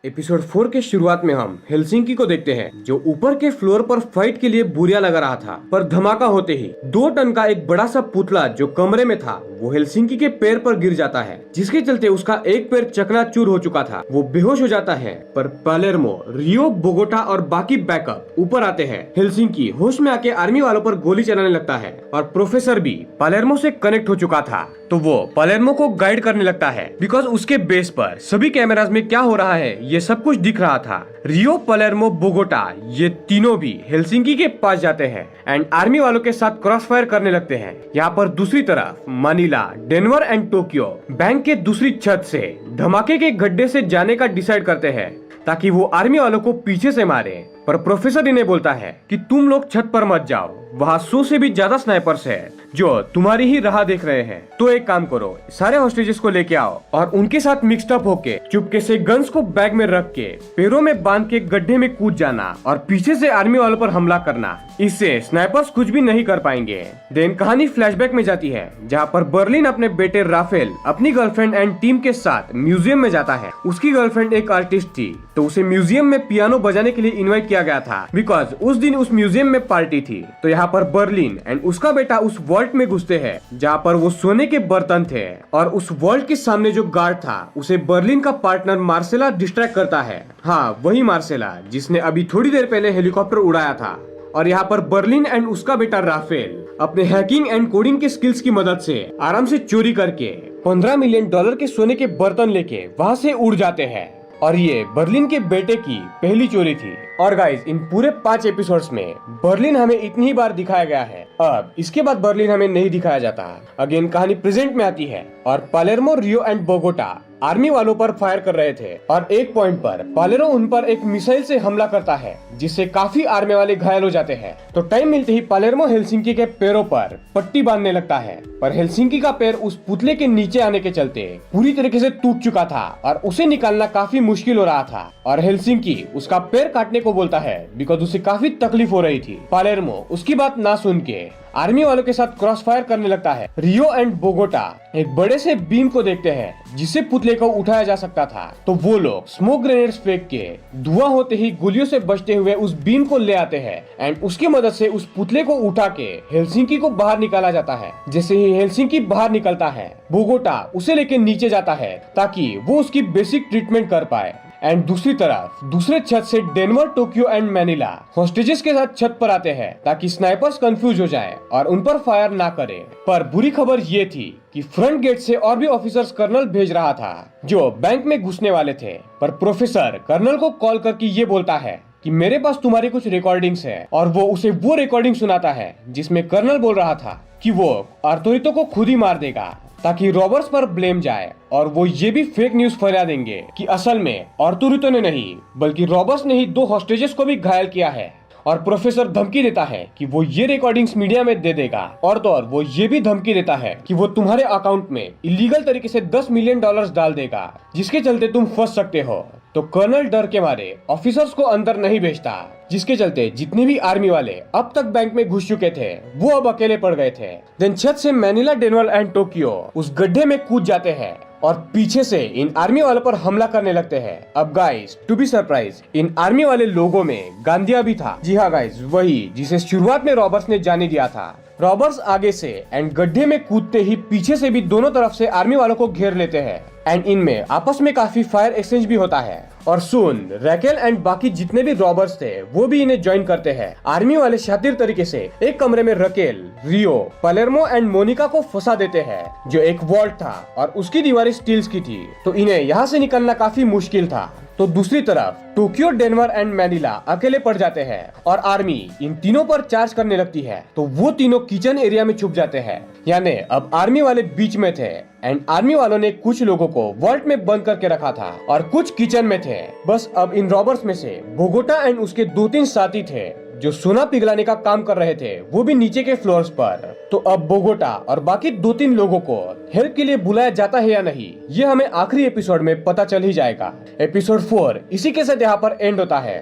Episode 4 के शुरुआत में हम हेलसिंकी को देखते हैं जो ऊपर के फ्लोर पर फाइट के लिए बुरिया लगा रहा था, पर धमाका होते ही 2 टन का एक बड़ा सा पुतला जो कमरे में था वो हेलसिंकी के पैर पर गिर जाता है, जिसके चलते उसका एक पैर चकनाचूर हो चुका था। वो बेहोश हो जाता है, पर पालेर्मो, रियो, बोगोटा और बाकी बैकअप ऊपर आते हैं। हेलसिंकी होश में आके आर्मी वालों पर गोली चलाने लगता है और प्रोफेसर भी पालेर्मो से कनेक्ट हो चुका था, तो वो पालेर्मो को गाइड करने लगता है बिकॉज उसके बेस पर सभी कैमरास में क्या हो रहा है ये सब कुछ दिख रहा था। रियो, पालेर्मो, बोगोटा ये तीनों भी हेलसिंकी के पास जाते हैं एंड आर्मी वालों के साथ क्रॉस फायर करने लगते हैं। यहाँ पर दूसरी तरफ Manila, Denver and Tokyo bank के दूसरी छत से धमाके के गड्ढे से जाने का डिसाइड करते हैं ताकि वो आर्मी वालों को पीछे से मारे, पर प्रोफेसर इन्हें बोलता है कि तुम लोग छत पर मत जाओ, वहाँ 100 से भी ज्यादा स्नाइपर्स है जो तुम्हारी ही राह देख रहे हैं। तो एक काम करो, सारे हॉस्टेजेस को लेके आओ और उनके साथ मिक्सड अप होके चुपके से गन्स को बैग में रख के पैरों में बांध के गड्ढे में कूद जाना और पीछे से आर्मी वालों पर हमला करना। इससे स्नाइपर्स कुछ भी नहीं कर पाएंगे। देन कहानी फ्लैशबैक में जाती है जहाँ पर बर्लिन अपने बेटे राफेल अपनी गर्लफ्रेंड एंड टीम के साथ म्यूजियम में जाता है। उसकी गर्लफ्रेंड एक आर्टिस्ट थी, तो उसे म्यूजियम में पियानो बजाने के लिए इन्वाइट किया गया था बिकॉज उस दिन उस म्यूजियम में पार्टी थी। तो यहाँ पर बर्लिन एंड उसका बेटा उस वॉल्ट में घुसते हैं जहाँ पर वो सोने के बर्तन थे, और उस वॉल्ट के सामने जो गार्ड था उसे बर्लिन का पार्टनर मार्सेला डिस्ट्रैक्ट करता है। हाँ, वही मार्सेला जिसने अभी थोड़ी देर पहले हेलीकॉप्टर उड़ाया था। और यहाँ पर बर्लिन एंड उसका बेटा राफेल अपने हैकिंग एंड कोडिंग के स्किल्स की मदद से आराम से चोरी करके $15 मिलियन के सोने के बर्तन लेके वहाँ से उड़ जाते हैं। और ये बर्लिन के बेटे की पहली चोरी थी। और गाइस, इन पूरे 5 एपिसोड्स में बर्लिन हमें इतनी ही बार दिखाया गया है। अब इसके बाद बर्लिन हमें नहीं दिखाया जाता। अगेन कहानी प्रेजेंट में आती है और Palermo, Rio and Bogota army वालों पर फायर कर रहे थे और एक पॉइंट पर पालेरो उन पर एक मिसाइल से हमला करता है जिससे काफी आर्मी वाले घायल हो जाते हैं। तो टाइम मिलते ही पालेर्मो हेलसिंकी के पैरों पर पट्टी बांधने लगता है, पर हेलसिंकी का पैर उस पुतले के नीचे आने के चलते पूरी तरीके से टूट चुका था और उसे निकालना काफी मुश्किल हो रहा था। और हेलसिंकी उसका पैर काटने को बोलता है बिकॉज उसे काफी तकलीफ हो रही थी। पालेर्मो उसकी बात ना सुन के आर्मी वालों के साथ क्रॉस फायर करने लगता है। रियो एंड बोगोटा एक बड़े से बीम को देखते हैं जिससे पुतले को उठाया जा सकता था, तो वो लोग स्मोक ग्रेनेड्स फेंक के धुआं होते ही गोलियों से बचते हुए उस बीम को ले आते हैं एंड उसकी मदद से उस पुतले को उठा के हेलसिंकी को बाहर निकाला जाता है। जैसे ही हेलसिंकी बाहर निकलता है, बोगोटा उसे लेके नीचे जाता है ताकि वो उसकी बेसिक ट्रीटमेंट कर पाए। एंड दूसरी तरफ दूसरे छत से डेनवर, टोक्यो एंड मैनिला हॉस्टेजेस के साथ छत पर आते हैं ताकि स्नाइपर्स कंफ्यूज हो जाएं और उन पर फायर ना करें। पर बुरी खबर ये थी कि फ्रंट गेट से और भी ऑफिसर्स कर्नल भेज रहा था जो बैंक में घुसने वाले थे। पर प्रोफेसर कर्नल को कॉल करके ये बोलता है कि मेरे पास तुम्हारी कुछ रिकॉर्डिंग्स है, और वो उसे वो रिकॉर्डिंग सुनाता है जिसमें कर्नल बोल रहा था कि वो आर्थोरितो को खुद ही मार देगा ताकि रॉबर्स पर ब्लेम जाए, और वो ये भी फेक न्यूज फैला देंगे कि असल में आर्थोरितो ने नहीं बल्कि रॉबर्स ने ही 2 हॉस्टेजेस को भी घायल किया है। और प्रोफेसर धमकी देता है कि वो ये रिकॉर्डिंग्स मीडिया में दे देगा, और तो और वो ये भी धमकी देता है कि वो तुम्हारे अकाउंट में इलीगल तरीके से $10 मिलियन डाल देगा जिसके चलते तुम फंस सकते हो। तो कर्नल डर के मारे ऑफिसर्स को अंदर नहीं भेजता, जिसके चलते जितने भी आर्मी वाले अब तक बैंक में घुस चुके थे वो अब अकेले पड़ गए थे। देन छत से मैनिला, डेनवर एंड टोक्यो उस गड्ढे में कूद जाते हैं और पीछे से इन आर्मी वालों पर हमला करने लगते हैं। अब गाइस, टू बी सरप्राइज, इन आर्मी वाले लोगों में गांधिया भी था। जी हाँ गाइस, वही जिसे शुरुआत में रॉबर्ट्स ने जाने दिया था। रॉबर्ट्स आगे से एंड गड्ढे में कूदते ही पीछे से भी दोनों तरफ से आर्मी वालों को घेर लेते हैं एंड इनमें आपस में काफी फायर एक्सचेंज भी होता है। और सुन रैकेल एंड बाकी जितने भी रॉबर्स थे वो भी इन्हें ज्वाइन करते हैं। आर्मी वाले शातिर तरीके से एक कमरे में रैकेल, रियो, पालेर्मो एंड मोनिका को फंसा देते हैं जो एक वॉल्ट था और उसकी दीवारें स्टील्स की थी, तो इन्हें यहाँ से निकलना काफी मुश्किल था। तो दूसरी तरफ टोक्यो, डेनवर एंड मैनिला अकेले पड़ जाते हैं और आर्मी इन तीनों पर चार्ज करने लगती है, तो वो तीनों किचन एरिया में छुप जाते हैं। यानी अब आर्मी वाले बीच में थे एंड आर्मी वालों ने कुछ लोगों को वॉल्ट में बंद करके रखा था और कुछ किचन में थे। बस अब इन रॉबर्स में से बोगोटा एंड उसके 2-3 साथी थे जो सोना पिघलाने का काम कर रहे थे, वो भी नीचे के फ्लोर्स पर। तो अब बोगोटा और बाकी 2-3 लोगों को हेल्प के लिए बुलाया जाता है या नहीं, ये हमें आखिरी एपिसोड में पता चल ही जाएगा। एपिसोड 4 इसी के साथ यहाँ पर एंड होता है।